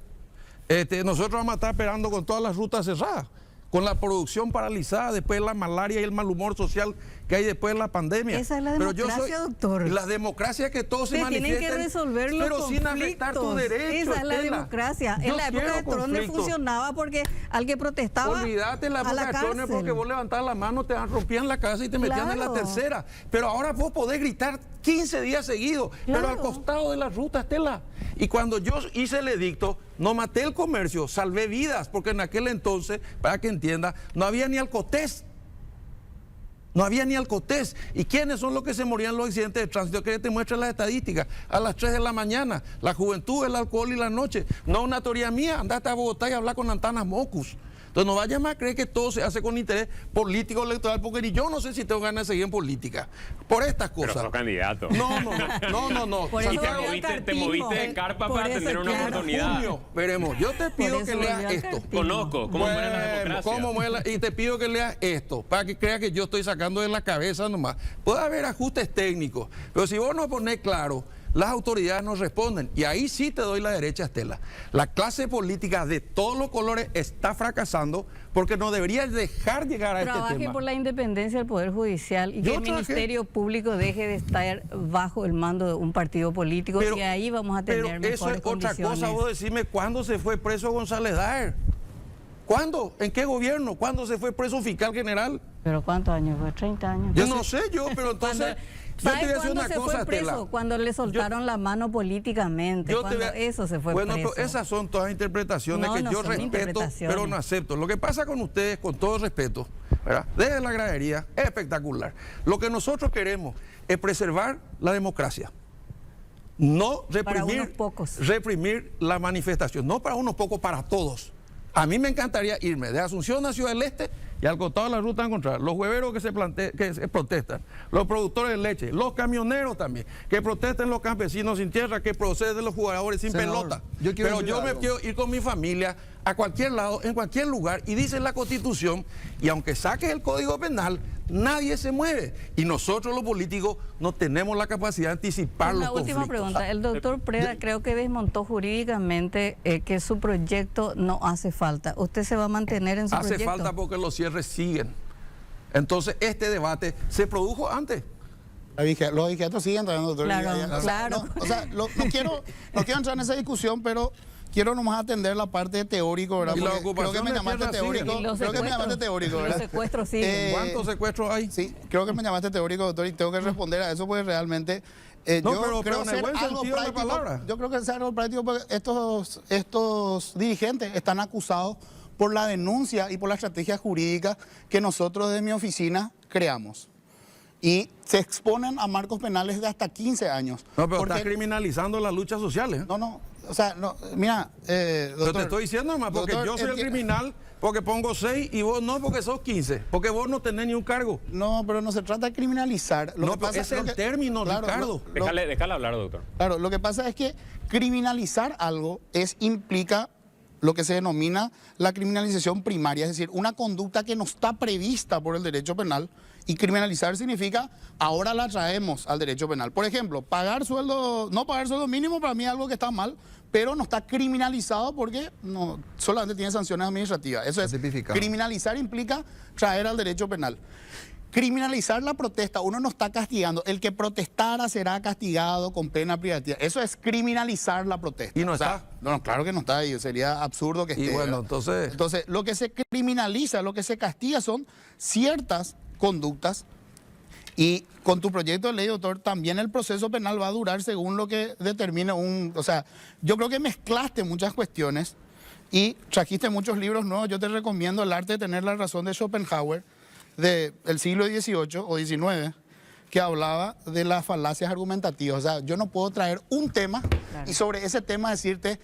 A: nosotros vamos a estar esperando con todas las rutas cerradas, con la producción paralizada, después la malaria y el mal humor social que hay después de la pandemia?
E: Esa es la democracia, doctor.
A: La democracia que todos se
E: manifiesten, tienen que resolver los
A: pero
E: conflictos.
A: Sin afectar tu derecho.
E: Esa es la democracia. En la época de Troner funcionaba porque al que protestaba,
A: olvídate la época de Troner, porque vos levantabas la mano, te rompían la casa y te metían en la tercera. Pero ahora vos podés gritar 15 días seguidos, pero al costado de la ruta, Estela. Y cuando yo hice el edicto, no maté el comercio, salvé vidas, porque en aquel entonces, para que entienda, no había ni alcotés. No había ni alcotés. ¿Y quiénes son los que se morían en los accidentes de tránsito? Que te muestran las estadísticas. A las 3 de la mañana, la juventud, el alcohol y la noche. No una teoría mía, andate a Bogotá y habla con Antanas Mocus. Entonces no vayas más a creer que todo se hace con interés político electoral, porque ni yo no sé si tengo ganas de seguir en política por estas cosas.
B: Pero sos candidato.
A: No.
E: Por eso
B: te moviste de carpa para tener una oportunidad.
A: Junio, veremos. Yo te pido que leas esto.
B: Conozco cómo muere la democracia.
A: Y te pido que leas esto, para que creas que yo estoy sacando de la cabeza nomás. Puede haber ajustes técnicos, pero si vos no ponés claro, las autoridades nos responden. Y ahí sí te doy la derecha, Estela. La clase política de todos los colores está fracasando porque no debería dejar llegar a este tema.
E: Trabaje por la independencia del Poder Judicial y que el Ministerio Público deje de estar bajo el mando de un partido político, y ahí vamos a tener mejores
A: eso es
E: condiciones.
A: otra cosa. Vos decime, ¿cuándo se fue preso González Daer? ¿Cuándo? ¿En qué gobierno? ¿Cuándo se fue preso fiscal general?
E: ¿Pero cuántos años fue? 30 años.
A: Yo no sé, pero entonces...
E: ¿Sabes cuándo se fue preso? Cuando le soltaron la mano políticamente. Eso se fue preso.
A: Pero esas son todas interpretaciones que yo respeto, pero no acepto. Lo que pasa con ustedes, con todo respeto, ¿verdad? Desde la gradería, es espectacular. Lo que nosotros queremos es preservar la democracia. No reprimir la manifestación. No para unos pocos, para todos. A mí me encantaría irme de Asunción a Ciudad del Este y al costado de la ruta encontrar los hueveros que se protestan, los productores de leche, los camioneros también, que protesten los campesinos sin tierra, que proceden los jugadores sin
D: Senador,
A: pelota.
D: yo quiero
A: Pero
D: decir
A: yo me
D: algo.
A: quiero ir con mi familia a cualquier lado, en cualquier lugar, y dice la Constitución, y aunque saques el Código Penal, nadie se mueve. Y nosotros los políticos no tenemos la capacidad de anticipar los
E: Una última
A: conflictos.
E: pregunta. El doctor Preda creo que desmontó jurídicamente que su proyecto no hace falta. ¿Usted se va a mantener en su
A: Hace
E: proyecto?
A: falta porque los cierres siguen. Entonces, este debate se produjo antes.
C: Los vigiatos siguen trayendo, doctor.
E: Claro, claro.
C: No, o sea, no quiero entrar en esa discusión, pero quiero nomás atender la parte teórico, ¿verdad?
A: Y la
C: Porque creo que
A: ocupación
C: me
A: de
C: llamaste
A: tierra
C: teórico.
A: siguen.
E: Y los
C: Creo que me llamaste
E: secuestros,
C: teórico,
E: los
C: ¿verdad?
E: secuestros siguen.
A: ¿Cuántos secuestros hay?
C: Sí, creo que me llamaste teórico, doctor, y tengo que responder a eso porque realmente
A: No,
C: yo
A: pero
C: creo
A: en el
C: ser
A: buen
C: algo
A: sentido de la
C: práctico.
A: palabra.
C: Yo creo que es algo práctico porque estos dirigentes están acusados por la denuncia y por la estrategia jurídica que nosotros de mi oficina creamos. Y se exponen a marcos penales de hasta 15 años.
A: No, pero
C: Porque-
A: estás criminalizando las luchas sociales.
C: No, o sea, no, mira,
A: Yo
C: doctor,
A: te estoy diciendo nomás, porque
C: doctor,
A: yo soy el
C: enti-
A: criminal porque pongo 6 y vos no porque sos 15. Porque vos no tenés ni un cargo.
C: No, pero no se trata de criminalizar. Lo
A: No,
C: que
A: pero
C: pasa-
A: ese es
C: lo
A: el
C: que-
A: término,
C: claro,
A: Ricardo.
B: Déjale hablar, doctor.
C: Claro, lo que pasa es que criminalizar algo implica lo que se denomina la criminalización primaria, es decir, una conducta que no está prevista por el derecho penal, y criminalizar significa ahora la traemos al derecho penal. Por ejemplo, no pagar sueldo mínimo para mí es algo que está mal, pero no está criminalizado porque no solamente tiene sanciones administrativas. Eso es,
D: Tipificado.
C: criminalizar implica traer al derecho penal. Criminalizar la protesta, uno no está castigando. El que protestara será castigado con pena privativa. Eso es criminalizar la protesta.
A: Y no está.
C: No, claro que no está ahí. Sería absurdo que
A: Y
C: esté.
A: bueno,
C: ¿verdad?
A: entonces-
C: Entonces, lo que se criminaliza, lo que se castiga son ciertas conductas. Y con tu proyecto de ley, doctor, también el proceso penal va a durar según lo que determine un... O sea, yo creo que mezclaste muchas cuestiones y trajiste muchos libros nuevos. Yo te recomiendo El arte de tener la razón de Schopenhauer, del siglo XVIII o XIX, que hablaba de las falacias argumentativas. O sea, yo no puedo traer un tema y sobre ese tema decirte...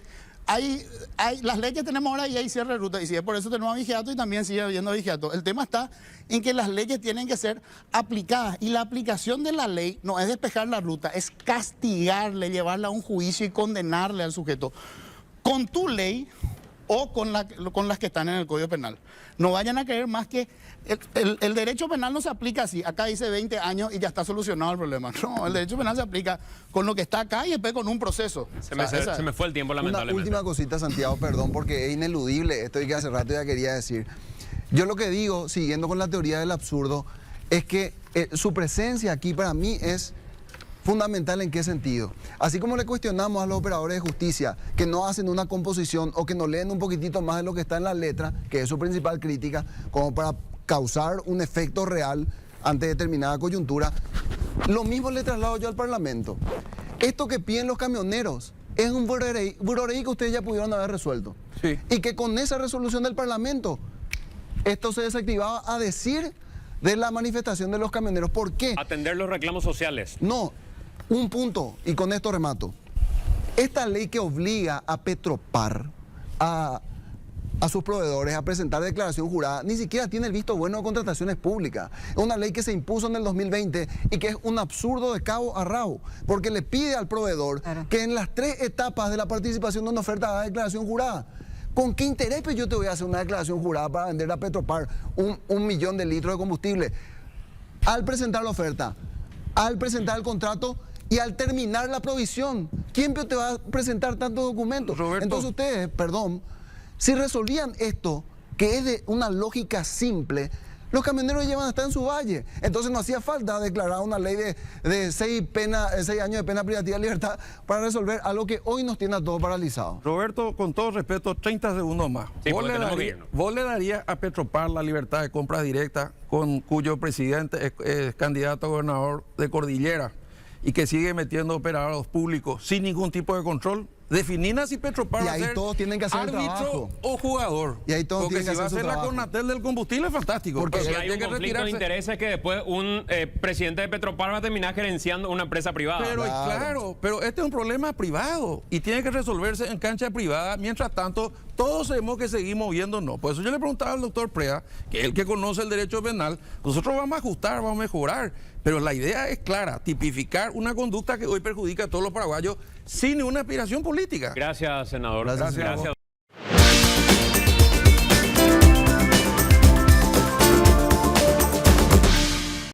C: las leyes que tenemos ahora y hay cierre de ruta, y si es por eso tenemos vigiato y también sigue habiendo vigiato. El tema está en que las leyes tienen que ser aplicadas y la aplicación de la ley no es despejar la ruta, es castigarle, llevarla a un juicio y condenarle al sujeto con tu ley o con las que están en el Código Penal. No vayan a creer más que el derecho penal no se aplica así. Acá dice 20 años y ya está solucionado el problema. No, el derecho penal se aplica con lo que está acá y después con un proceso.
B: Se
C: O sea,
B: me fue el tiempo,
D: Una
B: lamentablemente.
D: última cosita, Santiago, perdón, porque es ineludible esto y que hace rato ya quería decir. Yo lo que digo, siguiendo con la teoría del absurdo, es que su presencia aquí para mí es fundamental. ¿En qué sentido? Así como le cuestionamos a los operadores de justicia que no hacen una composición o que no leen un poquitito más de lo que está en la letra, que es su principal crítica, como para causar un efecto real ante determinada coyuntura, lo mismo le traslado yo al Parlamento. Esto que piden los camioneros es un buroreí que ustedes ya pudieron haber resuelto.
A: Sí.
D: Y que con esa resolución del Parlamento, esto se desactivaba a decir de la manifestación de los camioneros. ¿Por qué?
B: Atender los reclamos sociales.
D: No, un punto, y con esto remato. Esta ley que obliga a Petropar, a sus proveedores a presentar declaración jurada, ni siquiera tiene el visto bueno de contrataciones públicas. Es una ley que se impuso en el 2020 y que es un absurdo de cabo a rabo, porque le pide al proveedor que en las 3 etapas de la participación de una oferta haga declaración jurada. ¿Con qué interés pues, yo te voy a hacer una declaración jurada para vender a Petropar 1 millón de litros de combustible? Al presentar la oferta, al presentar el contrato y al terminar la provisión, ¿quién te va a presentar tantos documentos?
A: Roberto.
D: Entonces ustedes, perdón, si resolvían esto, que es de una lógica simple, los camioneros llevan hasta en su valle. Entonces no hacía falta declarar una ley de 6 años de pena privativa de libertad para resolver algo que hoy nos tiene a todos paralizados.
A: Roberto, con todo respeto, 30 segundos más.
B: Sí, porque tenemos que irnos.
A: ¿Vos le darías a Petropar la libertad de compra directa con cuyo presidente es candidato a gobernador de Cordillera y que sigue metiendo operadores públicos sin ningún tipo de control? definir si Petropar
D: Y
A: va a
D: ahí
A: ser
D: todos tienen que hacer el
A: árbitro
D: trabajo.
A: o jugador.
D: Y ahí todos
A: porque
D: tienen que
A: si va a
D: hacer su
A: ser la
D: trabajo.
A: Conatel del combustible, es fantástico.
D: Porque
A: pero
B: Si hay
A: tiene
B: un
A: que
B: conflicto de
A: retirarse.
B: intereses que después un presidente de Petropar va a terminar gerenciando una empresa privada.
A: Pero claro, pero este es un problema privado y tiene que resolverse en cancha privada. Mientras tanto, todos sabemos que seguimos viéndonos. Por eso yo le preguntaba al doctor Preda, que es el que conoce el derecho penal, nosotros vamos a ajustar, vamos a mejorar, pero la idea es clara, tipificar una conducta que hoy perjudica a todos los paraguayos sin ninguna aspiración política.
B: Gracias, senador.
D: Gracias.
B: Gracias.